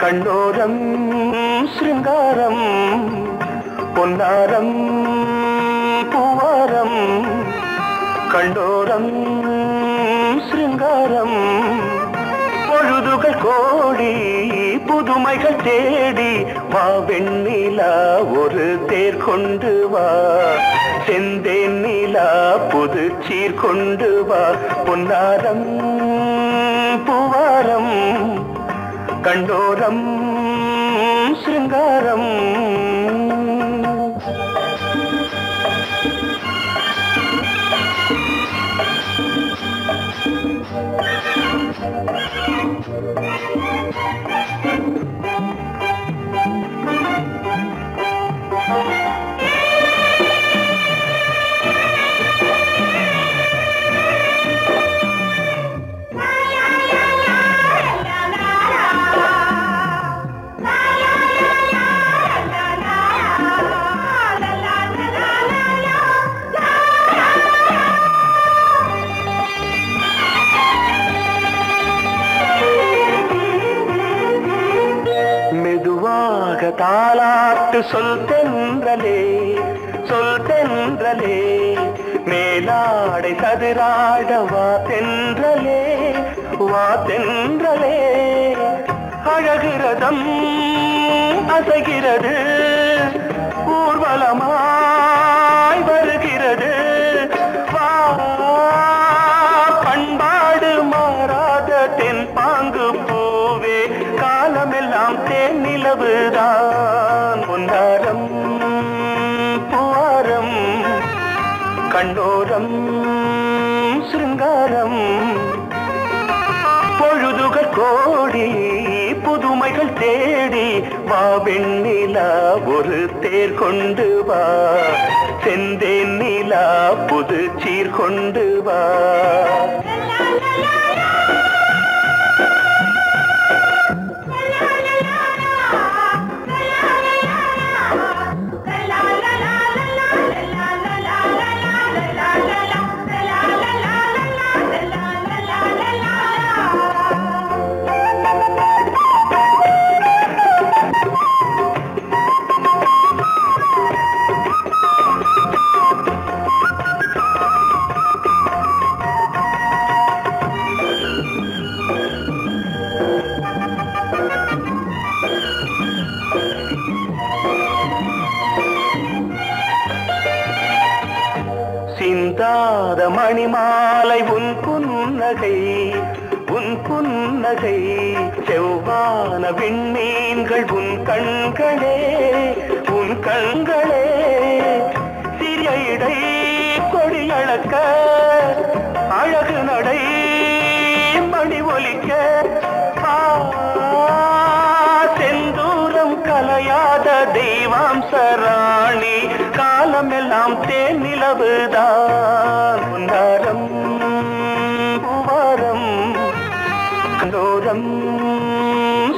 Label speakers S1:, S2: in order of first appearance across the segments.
S1: கண்ணோரம் சிருங்காரம் பொன்னாரம் பூவாரம் கண்ணோரம் சிருங்காரம் பொழுதுகள் கோடி புதுமைகள் தேடி வா வெண்ணிலா ஒரு தேர் கொண்டு வா செந்தேன் நிலா புது சீர் கொண்டு வா பொன்னாரம் பூவாரம் கண்டோரம் சிருங்காரம் தாலாட்டு சொல் தென்றலே மேலாடை சதுராட வா தென்றலே அழகிறதம் அசைகிறது ஊர்வலமாய் வருகிறது வா பண்பாடு மாறாத தென் பாங்கு பூவே காலமெல்லாம் தேன் நிலவுதான் பொன்னாரம் பூவாரம் கண்ணோரம் சிருங்காரம் பொழுதுகள் கோடி புதுமைகள் தேடி வா வெண்ணிலா ஒரு தேர் கொண்டு வா செந்தேன் நிலா புது சீர் கொண்டு வா சிந்தாத மணிமாலை உன் புன்னகை செவ்வான விண்மீன்கள் உன் கண்களே சிறிய இடை கொடியளக்க அழகு நடை மணி ஒலிக்க செந்தூரம் கலையாத தெய்வாம்சராணி காலமெல்லாம் தேன் நிலவுதான் பொன்னாரம் பூவாரம் கண்டோரம்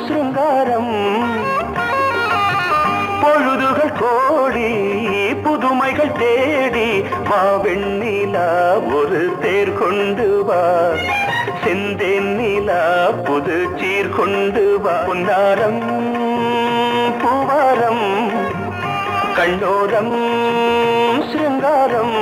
S1: சிருங்காரம் பொழுதுகள் கோடி புதுமைகள் தேடி வா வெண்ணிலா ஒரு தேர் கொண்டு வா செந்தேன் நிலா புது சீர் கொண்டு வா பொன்னாரம் பூவாரம் கண்டோரம் சிருங்காரம்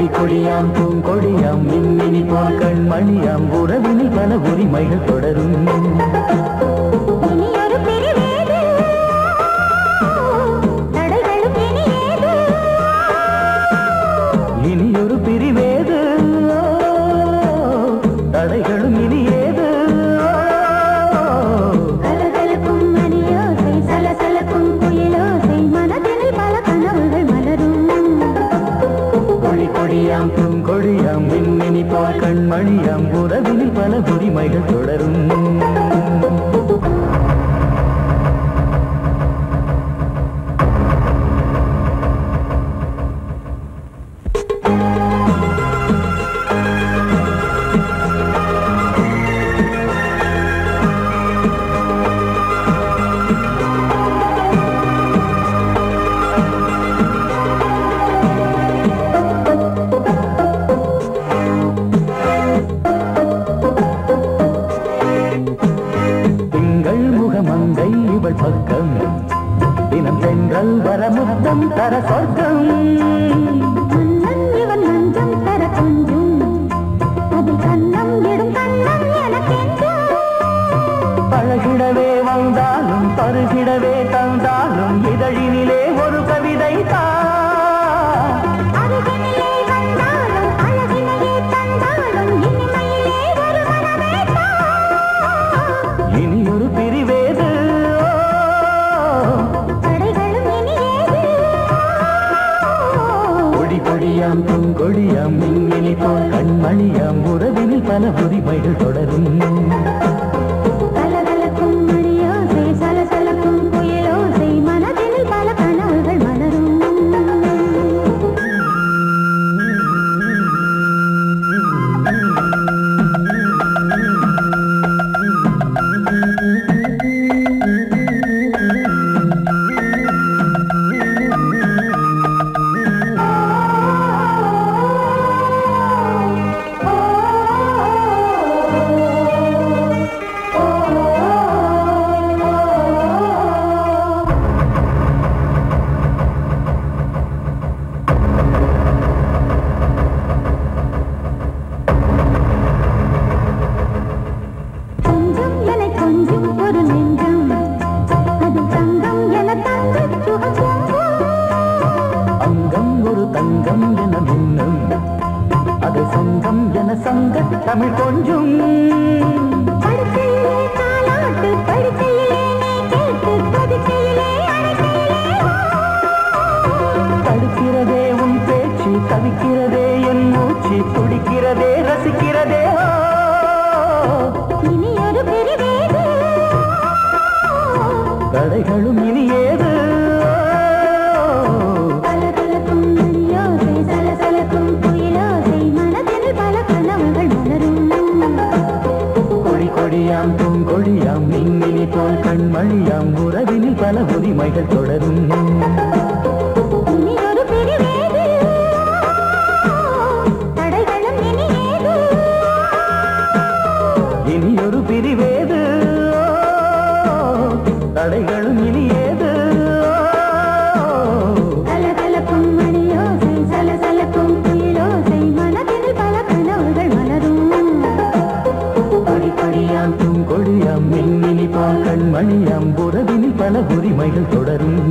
S1: கொடி கொடியாம் பூங்கொடியாம் மின்மினி போல் கண்மணியாம் உறவினில் பல உரிமைகள் தொடரும். இனியொரு பிரிவேது தடைகளும் இனியேது.
S2: கலகலக்கும் மணியோசை சலசலக்கும் குயிலோசை மனதில் பல கனவுகள் மலரும்.
S1: கொடி கொடியாம் பூங்கொடியாம் மின்மினி போல் கண்மணியாம் உறவினில் பல உரிமைகள் தொடரும். பக்கம் தினம் சென்றல் வரமுத்தம் தர சொர்க்கம்.
S2: இவன் மஞ்சம் தர கொஞ்சம் அதில் கண்ணம் இடும் கண்ணம் எனக்கென்றும்.
S1: பழகிடவே வந்தாலும் பருகிடவே தந்தாலும் இதழினிலே ஒரு கவிதை
S2: அருகினிலே வந்தாலும் அழகினையே தந்தாலும் இனிமையிலே ஒரு மனமே
S1: இனியொரு பிரிவேது கொடியாம் பூங்கொடியாம் மின்மினி போல் கண்மணியாம் உறவினில் பல உரிமைகள் தொடரும்.
S2: கலகலக்கும் மணியோசை சலசலக்கும் குயிலோசை மனதில் பல கனவுகள் மலரும். தமிழ் கொஞ்சம் தடுக்கிறதே உன் பேச்சு தவிக்கிறதே என் மூச்சு துடிக்கிறதே ரசிக்கிறதே. இனியொரு பிரிவேது
S1: கடைகளும் இனியேது.
S2: கலகலக்கும் மணியோசை சலசலக்கும் குயிலோசை மனதில் பல கனவுகள் மலரும்.
S1: கொடி கொடியாம் பூங்கொடியாம் மின்மினி போல் கண்மணியாம் உறவினில் பல உரிமைகள் தொடரும்.
S2: இனியொரு பிரிவேது தடைகளும் இனியேது.
S1: இனியொரு பிரிவேது தடைகளும் இனியேது.
S2: கலகலக்கும் மணியோசை சலசலக்கும் குயிலோசை மனதில் பல கனவுகள் மலரும்.
S1: கொடி கொடியாம் பூங்கொடியாம் மின்மினி போல் கண்மணியாம் உறவினில் பல உரிமைகள் தொடரும்.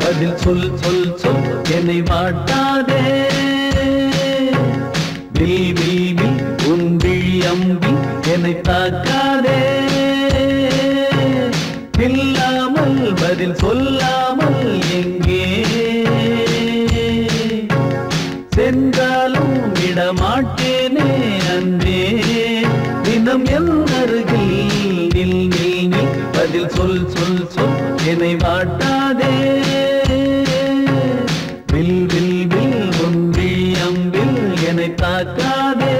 S1: பதில் சொல் சொல் சொல் என்னை வாட்டாதே. வில் வில் வில் உன் விழி அம்பி என்னை தாக்காதே. இல்லாமல் பதில் சொல்லாமல் எங்கே சென்றாலும் விடமாட்டேனே அன்பே. தினம் என் அருகில் நில் நில் நில் பதில் சொல் சொல் சொல் என்னை வாட்டாதே. வில் வில் வில் உன் விழி அம்பில் என்னை தாக்காதே.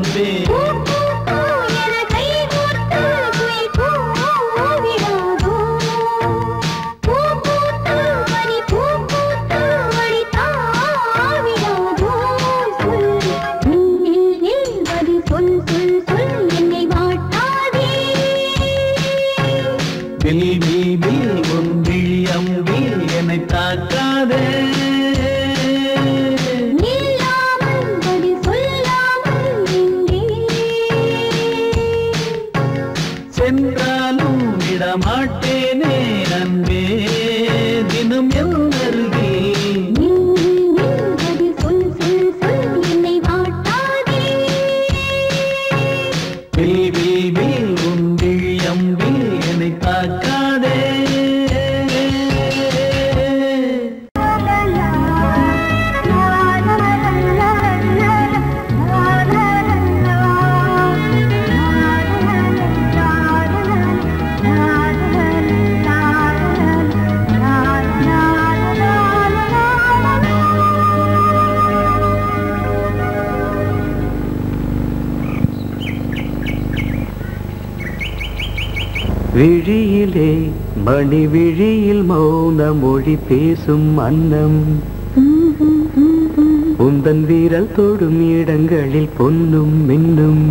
S1: அன்பே வில் வில் வில் உன் விழி அம்பில் என்னை தாக்காதே சென்றாலும் விடமாட்டேனே அன்பே தினம் என் அருகில் வில் வில் வில் உன் விழி அம்பில் என்னை தாக்காதே விழியிலே மணி விழியில் மௌன மொழி பேசும் அன்னம் உந்தன் வீரல் தொடும் இடங்களில் பொன்னும் மின்னும்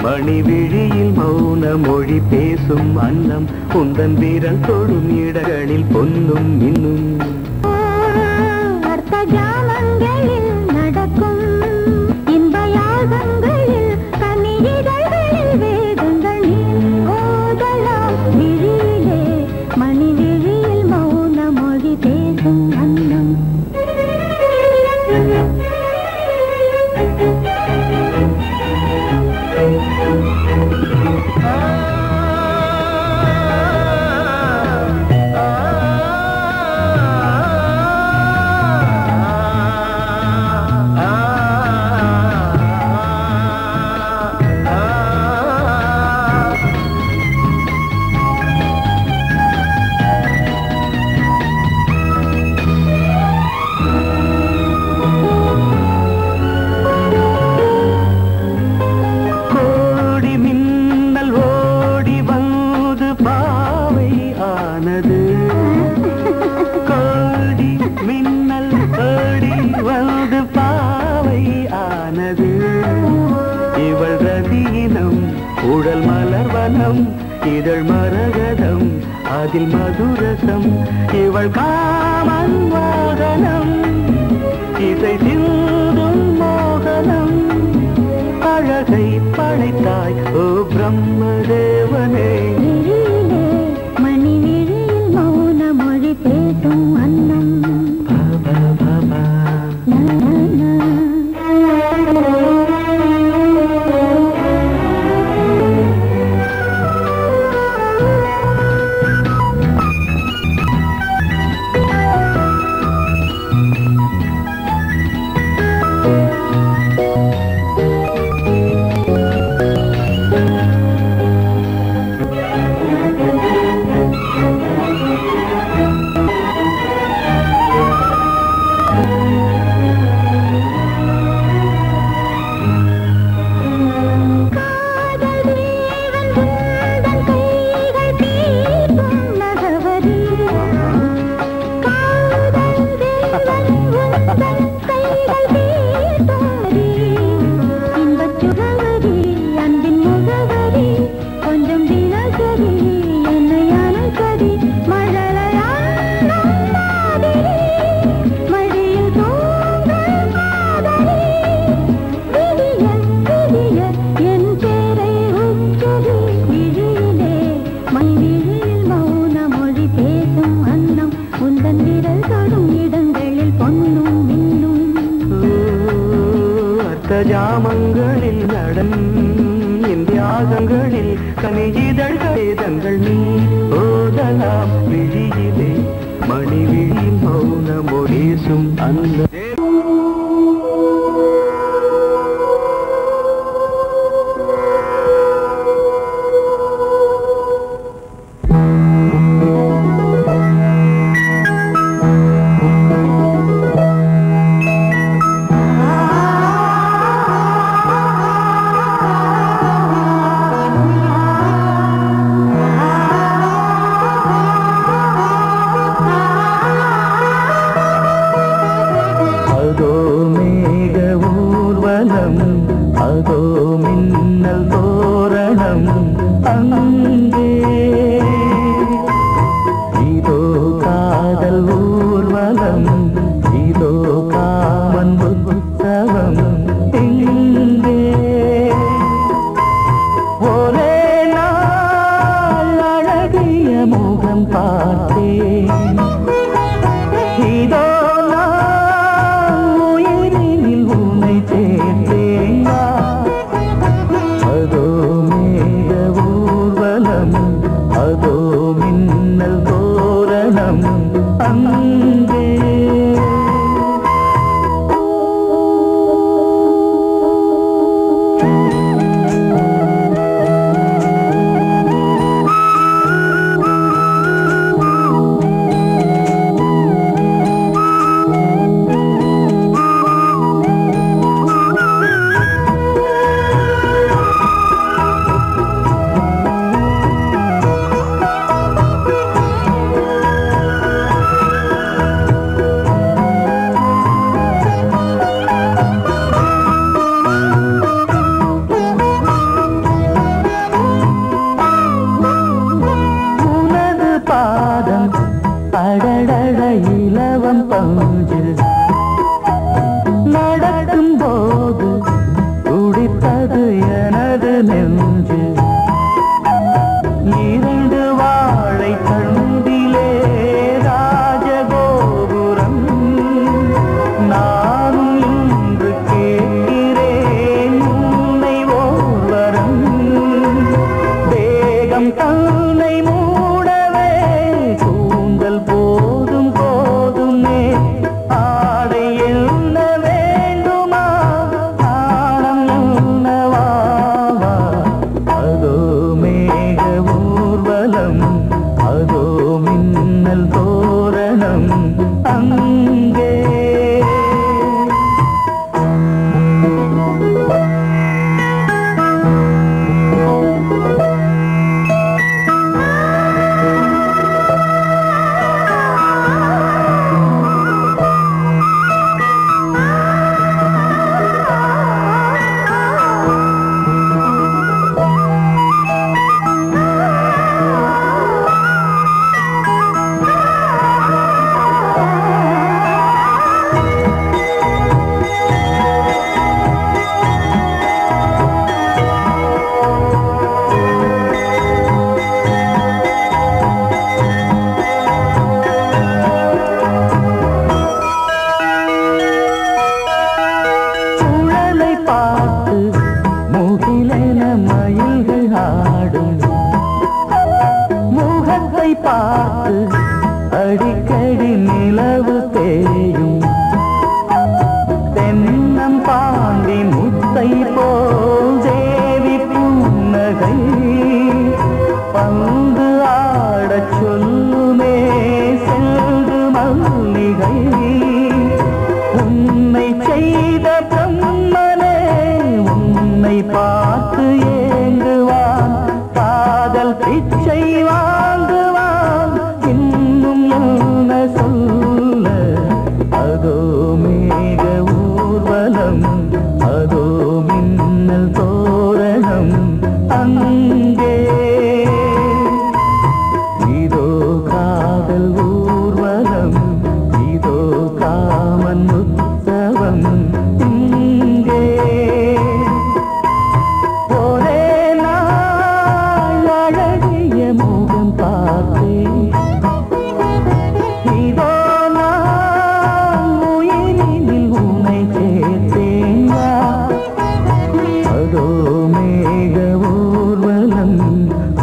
S1: மணி விழியில் மௌன மொழி பேசும் அன்னம் உந்தன் வீரல் தொடும் இடங்களில் பொன்னும் இன்னும்
S2: அர்த்த ஜாமங்களில் நடக்கும் இன்ப யாகங்களில் கனியிதழ்களில் வேதங்கள் ஓதலாம் விழியிலே மணி விழியில் மௌன மொழி பேசும் அன்னம் உடல் மலர்வனம் இதழ் மரகதம் அதில் மதுரசம் இவள் காமன் வாகனம் இசை சிந்தும் மோகனம் அழகை படைத்தாய் ஓ பிரம்மதேவனே மணி விழியில் மௌன மொழி பேசும் அன்னம் பாபா பாபா ஜாமங்களில் நடன் இந்தியாகங்கள்
S1: இதழில் கனி இதழ்கள் நீ ஓதலாம் விழியிலே மணி விழி மௌன மொழிசும் அந்த அதோ மின்னல் தோரணம் அங்கே இதோ காதல் ஊர்வலம் இதோ காமன் உற்சவம் இங்கே ஒரே நாள் அழகிய முகம் பார்த்தேன் இதோ அதோ மின்னல் தோரணம் அங்கே அடடட இலவம் பஞ்சு நடக்கும் போது துடித்தது எனது நெஞ்சு இரண்டு வாழை தண்டிலே ராஜகோபுரம் நானும் இன்று கேட்கிறேன் உன்னை ஓர்வரம் தேகம் தன்னை மூடவே கூந்தல் போதும் போதுமே ஆடை என்ன வேண்டுமா தானம் என்னவா அதோ மேக ஊர்வலம் அதோ மின்னல் தோரணம் அங்கே மயில்கள் ஆடும் முகத்தை பார்த்து அடிக்கடி நிலவு தேயும் தென்னம் பாண்டி முத்தை போல் தேவி புன்னகை பந்து ஆடச் சொல்லுமே செல்கு மல்லிகை உன்னை செய்த பிரம்மனே உன்னை பார்த்து ஏங்குவான் காதல் பிச்சை வாங்குவான் இன்னும் என்ன சொல்ல அதோ மேக ஊர்வலம் அதோ மின்னல் தோரணம் அங்கே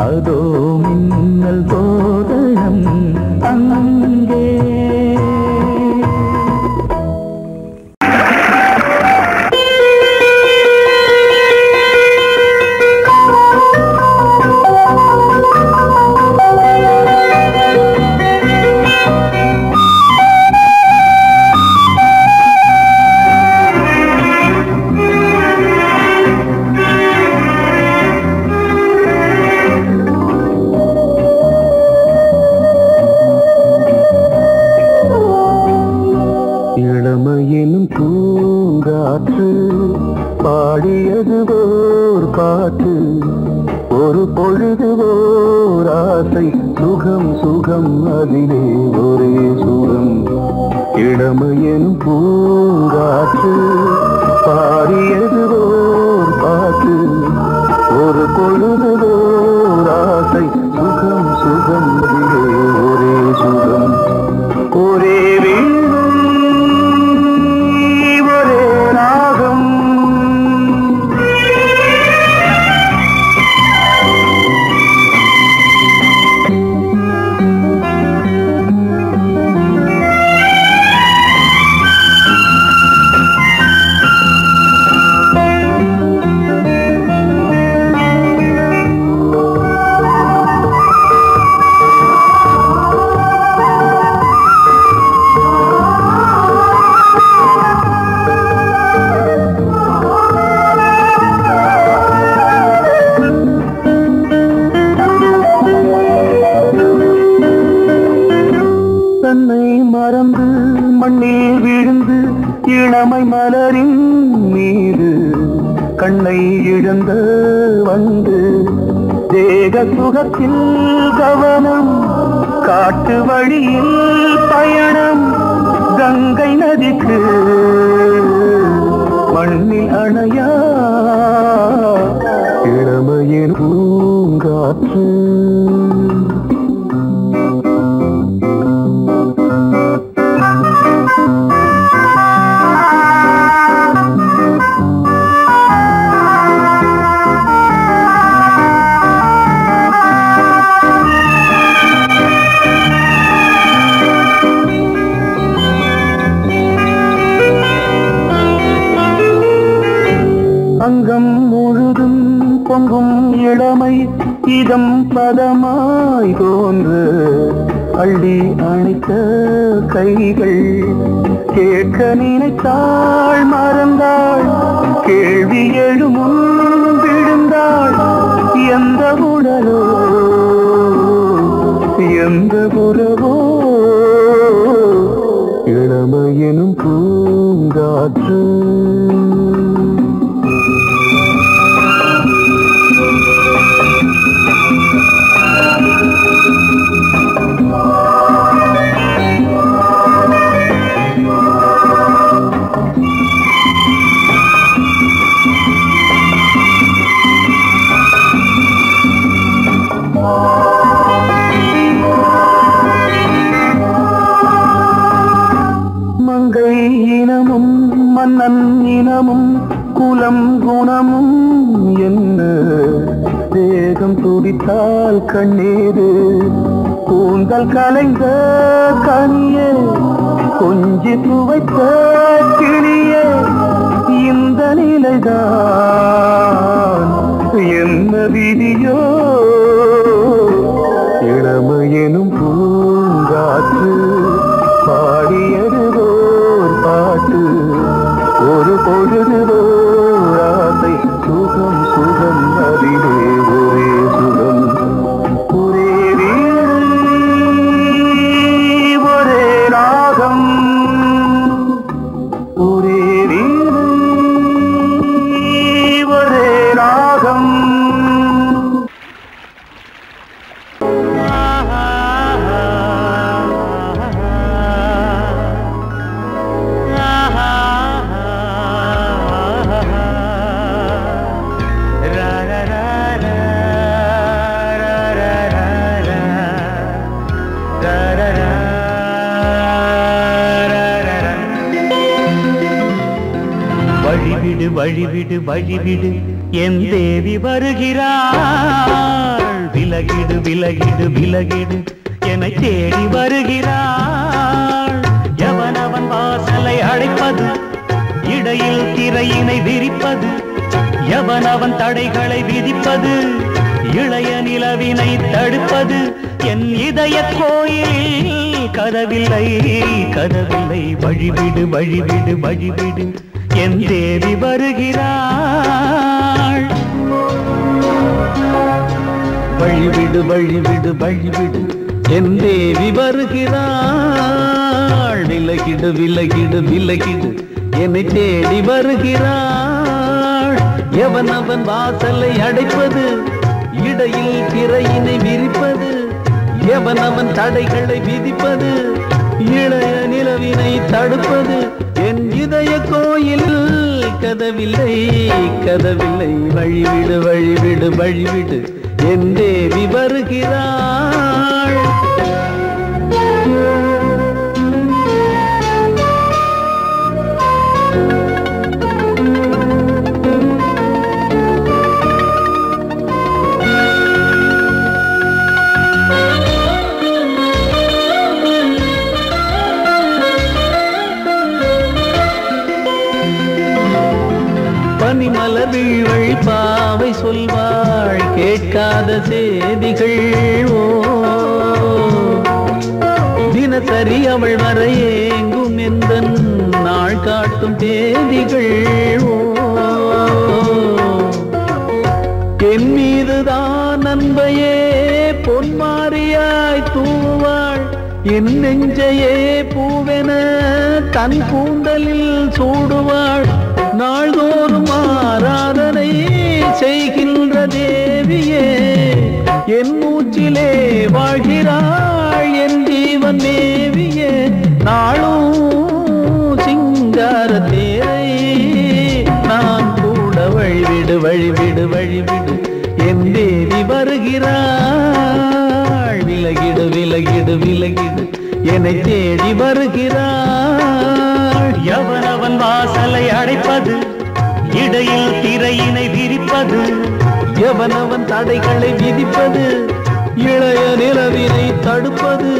S1: அதோ மின்னல் தோரணம் அங்கே. இளமையினும் பூங்காற்று பாடியது ஓர் பாட்டு, ஒரு பொழுது ஓர் ஆசை, சுகம் சுகம் அதிலே ஒரே சுகம். இளமையினும் பூங்காற்று பாடியது ஓர் பாட்டு, ஒரு பொழுது ஓர் ஆசை, சுகம் சுகம் அதிலே ஒரே சுகம். ஒரே மண்ணில் விழுந்து இளமை மலரின் மீது கண்ணை இழந்த வந்து தேக சுகத்தில் கவனம், காட்டு வழியில் பயணம், கங்கை நதிக்கு மண்ணில் அணையா இளமையின் பூங்காற்று. அங்கம் முழுதும் பொங்கும் இளமை இதம் பதமாய் தோன்று, அள்ளி அணைத்த கைகள் கேட்க நினைத்தாள் மறந்தாள், கேள்வி எழுமுன் விழுந்தாள். எந்த உடலோ எந்த உறவோ இளமையெனும் பூங்காற்று. மங்கை இனமும் மன்னன் இனமும் குலம் குணமும் என்ன, தேகம் துடித்தால் கண்ணீரு, கூந்தல் கலைந்த கனியே, கொஞ்சி துவைத்த கிளியே, இந்த நிலைதான் என்ன விதியோ. இளமையெனும் பூங்காற்று பாடியது ஓர் பாட்டு, ஒரு பொழுது ஓர் ஆசை, சுகம் சுகம் அதிலே ஒரே சுகம். ஒரே வீடு ஒரே ராகம், ஒரே வீடு ஒரே ராகம். வழிவிடு வழிவிடு வழிவிடு என் தேவி வருகிறாள், விலகி விலகிடு விலகிடு என தேடி வருகிறாள். எவனவன் வாசலை அடைப்பது, இடையில் திரையினை விரிப்பது, எவனவன் தடைகளை விதிப்பது, இளைய நிலவினை தடுப்பது. என் இதய கோயிலில் கதவில்லை கதவில்லை, வழிவிடு வழிவிடு வழிவிடு, என் தேவி வருகிறாள். வழிவிடு வழிவிடு வழிவிடு, என் தேவி வருகிறாள். விலகிடு விலகிடு விலகிடு, என்னை தேடி வருகிறாள். எவனவன் வாசலை அடைப்பது, இடையில் திரையினை விரிப்பது, எவனவன் தடைகளை விதிப்பது, இளைய நிலவினை தடுப்பது. என் இதய கோயில் கதவில்லை கதவில்லை, வழிவிடு வழிவிடு வழிவிடு, என் தேவி வருகிறாள். பனிமலர் வீழ்வழி பாவை சொல்வாள் கேட்காத செய்திகள். ஓ தினசரி அவள் வர ஏங்கும் எந்த நாள் காட்டும் தேதிகள். ஓ என் மீதுதான் அன்பையே பொன்மாரியாய் தூவாள், என் நெஞ்சையே பூவென தன் கூந்தலில் சூடுவாள். நாள்தோறும் ஆராதனை செய்கின்ற தேவியே, என் மூச்சிலே வாழ்கிறாள் என் ஜீவன் தேவியே. நாளும் சிங்கார தேரை நான் கூட வழிவிடு வழிவிடு வழிவிடு, என் தேவி வருகிறாள். விலகிடு விலகிடு விலகிடு, என்னை தேடி வருகிறாள். எவனவன் வாசலை அடைப்பது, இடையில் திரையினை விரிப்பது, எவனவன் தடைகளை விதிப்பது, இளைய நிலவினை தடுப்பது.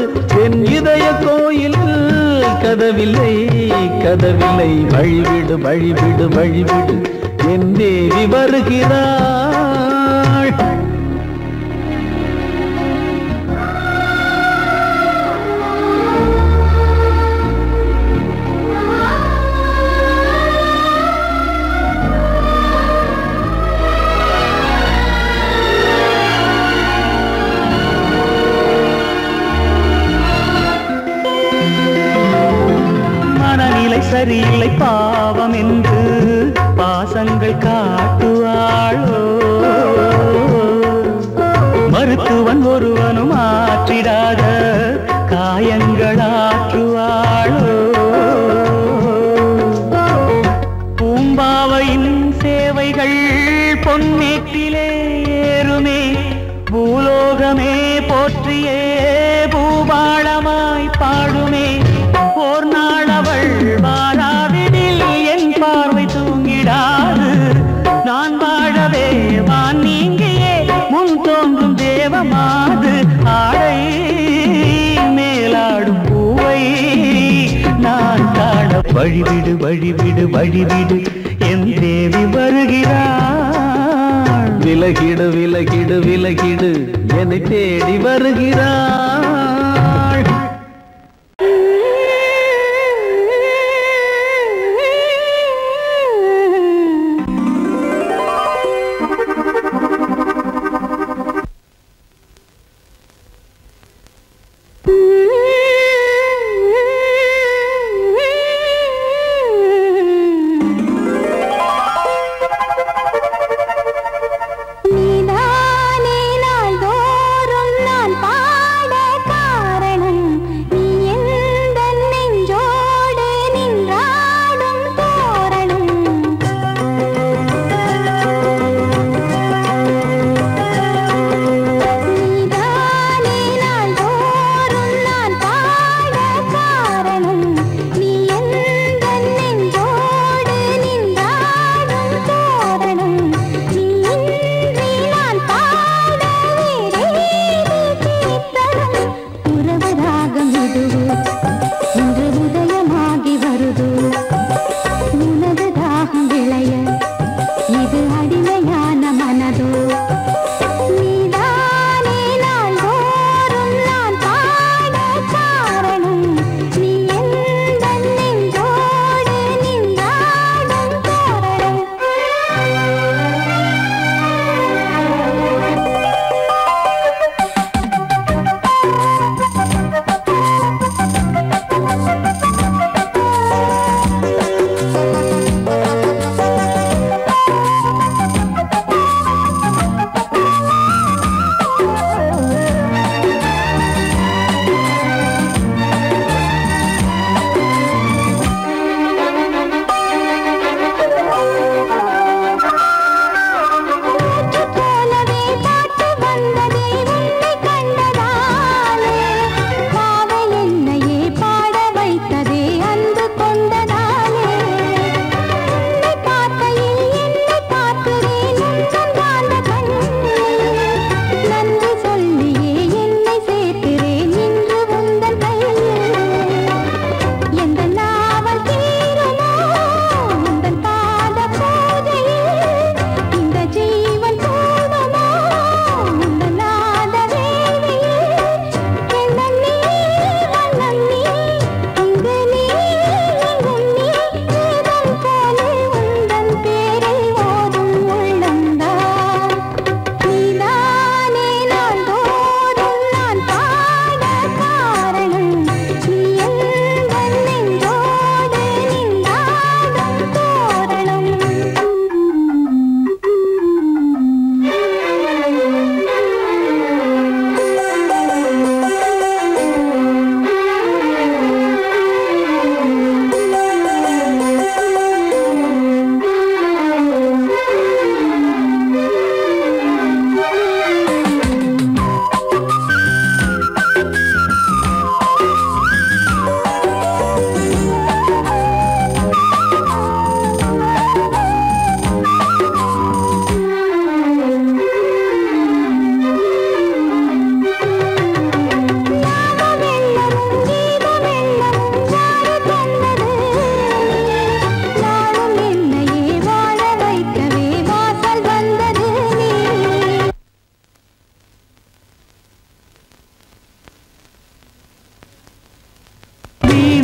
S1: என் இதய கோயில் கதவில்லை கதவில்லை, வழிவிடு வழிவிடு வழிவிடு, என் தேவி வருகிறாள். சரியில்லை பாவம் என்று பாசங்கள் காட்டுவாளோ, மருத்துவன் ஒருவனும் ஆற்றிடாத காயங்களாற்றுவாளோ. பூம்பாவையின் சேவைகள் பொன்னேற்றிலே ஏறுமே, பூலோகமே போற்றியே பூபாளமாய் பாடுமே. ஓர் நாள் அவள் வாராவிடில் என் பார்வை தூங்கிடாது, நான் வாழவே வான் நீங்கியே முன் தோன்றும் தேவமாது. ஆடை மேலாடும் பூவை நான் காண வழிவிடு வழிவிடு வழிவிடு, என் தேவி வருகிறாள். விலகிடு விலகிடு விலகிடு, என்னை தேடி வருகிறாள்.
S2: நீதானே நாள்தோறும் நான் பாட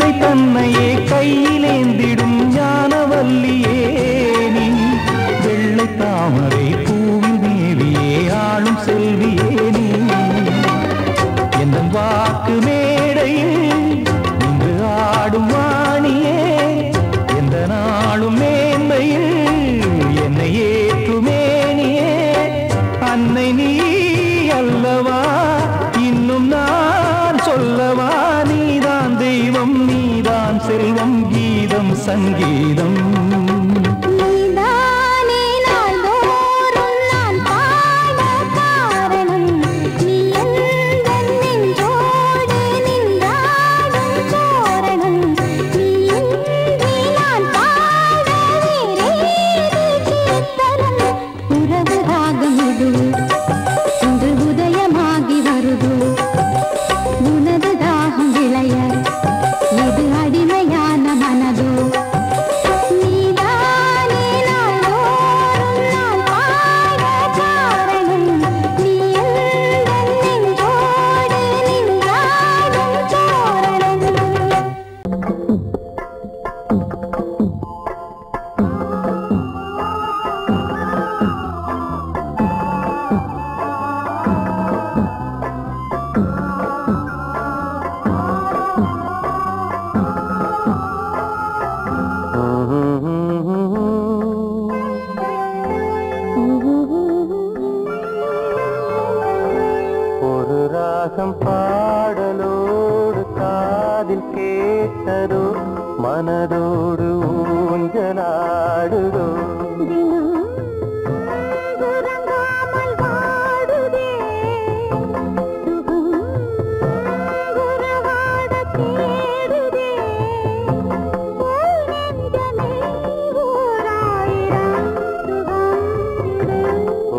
S1: கீதை தன்னையே கையிலேந்திடும் ஞானவல்லியே நீ வெள்ளை தாமரை பூவில் மேவியே ஆளும் செல்வியே நீ என் வாக்கு மேடையில் இன்று ஆடும் வாணியே எந்த நாளும் மேன்மையில் என்னை ஏற்றுமேனியே அன்னை நீ அல்லவா இன்னும் நான் சொல்லவா நீதான் தெய்வம் நீதான் செல்வம் கீதம் சங்கீதம்
S3: பாடலோடு காதில் கேட்டதோ மனதோடு ஊஞ்சலாடுதோ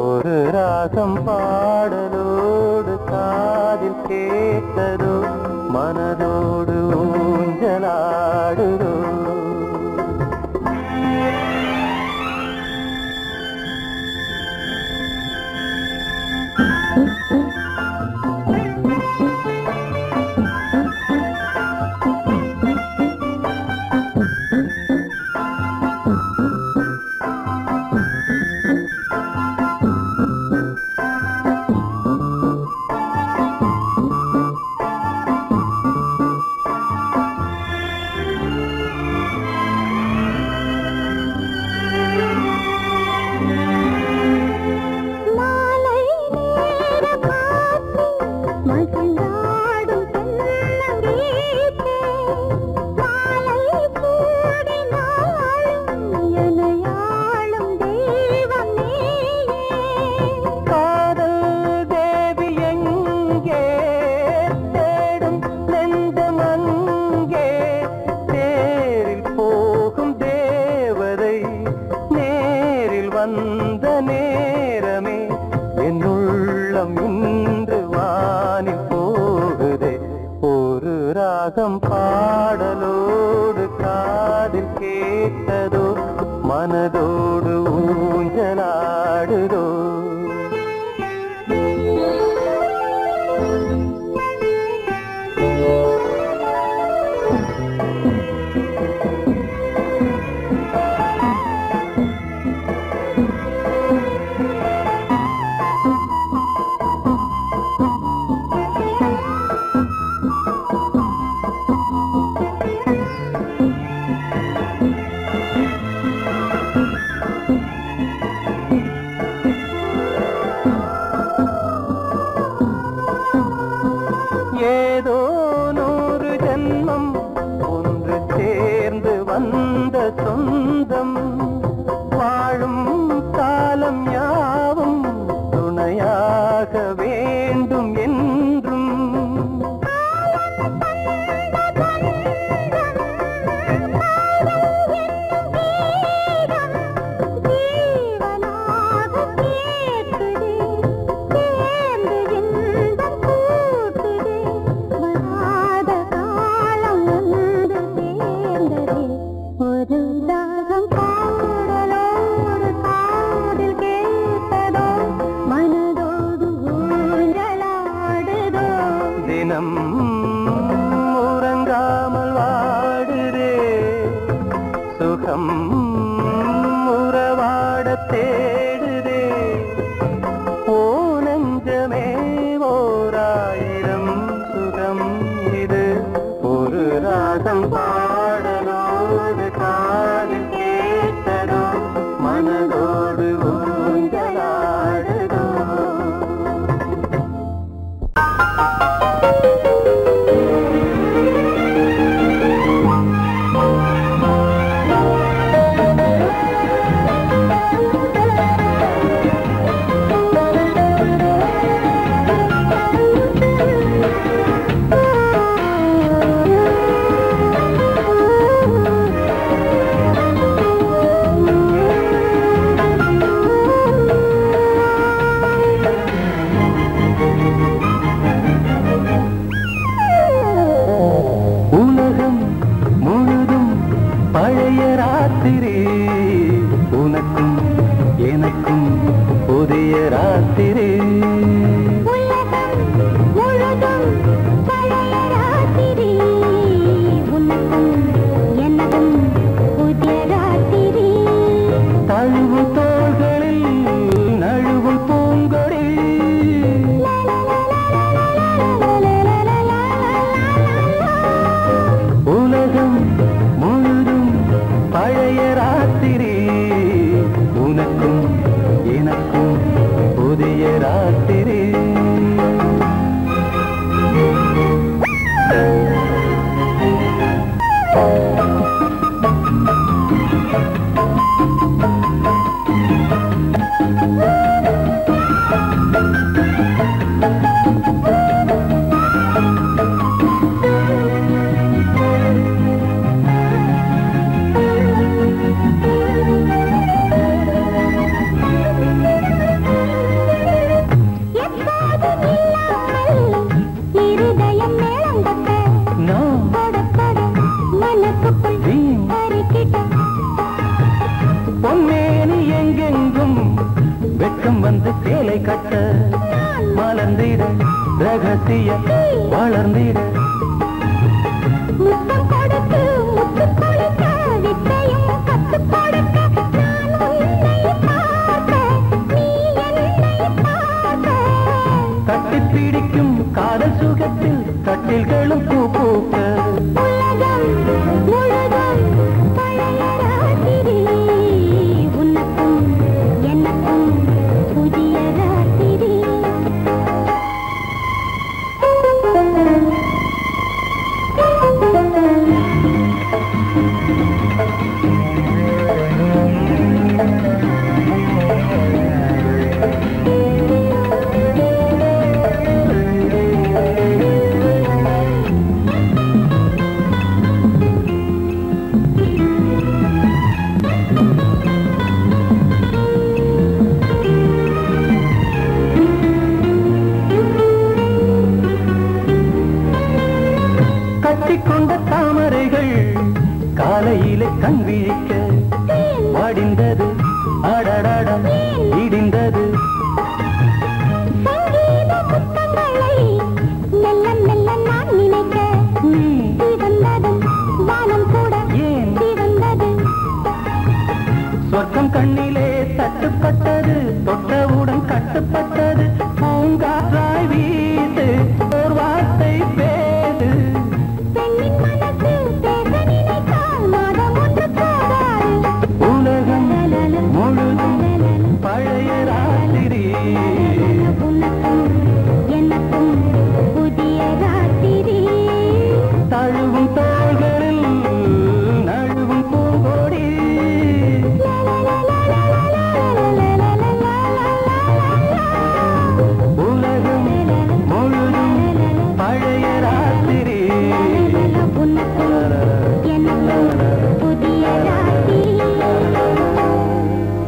S3: ஒரு ராகம் பாடலோடு காதில் கேட்டதோ மனதோடு ஊஞ்சலாடுதோ வந்த நேரமே என் உள்ளம் இன்று வானில் போகுதே ஒரு ராகம் பாடலோடு காதில் கேட்டதோ மனதோடு ஊஞ்சலாடுதோ ஏதோ 100 ஜென்மம் ஒன்று சேர்ந்து வந்த சொந்தம் வாழும் காலம் யாவும் துணையாக வேண்டும் என்றும் தினம் உறங்காமல் ஓராயிரம் சுகம் இது ஒரு ராகம் பாடலோடு காதில் கேட்டதோ மனதோடு ஊஞ்சலாடுதோ கட்டிக்கொண்ட தாமரைகள் காலையிலே கண்